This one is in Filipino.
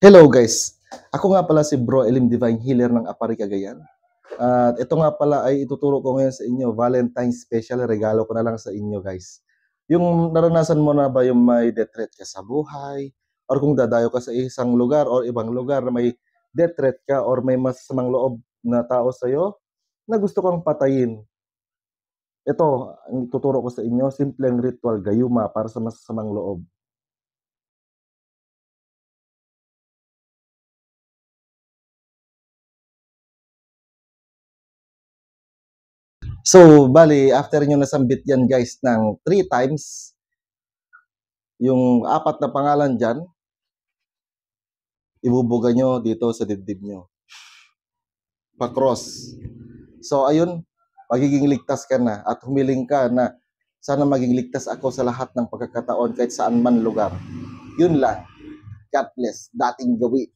Hello guys! Ako nga pala si Bro Elim Divine Healer ng Apari Cagayan. At ito nga pala ay ituturo ko ngayon sa inyo, Valentine's special, regalo ko na lang sa inyo guys. Yung naranasan mo na ba yung may death threat ka sa buhay, or kung dadayo ka sa isang lugar or ibang lugar na may death threat ka or may masamang loob na tao sa'yo na gusto kang patayin. Ito, ang ituturo ko sa inyo, simpleng ritual gayuma para sa masasamang loob. So, bali, after nyo nasambit yan guys ng 3 times, yung 4 na pangalan dyan, ibubuga nyo dito sa dibdib nyo. Pa-cross. So, ayun, magiging ligtas ka na at humiling ka na sana maging ligtas ako sa lahat ng pagkakataon kahit saan man lugar. Yun lang. God bless. Dating gawi.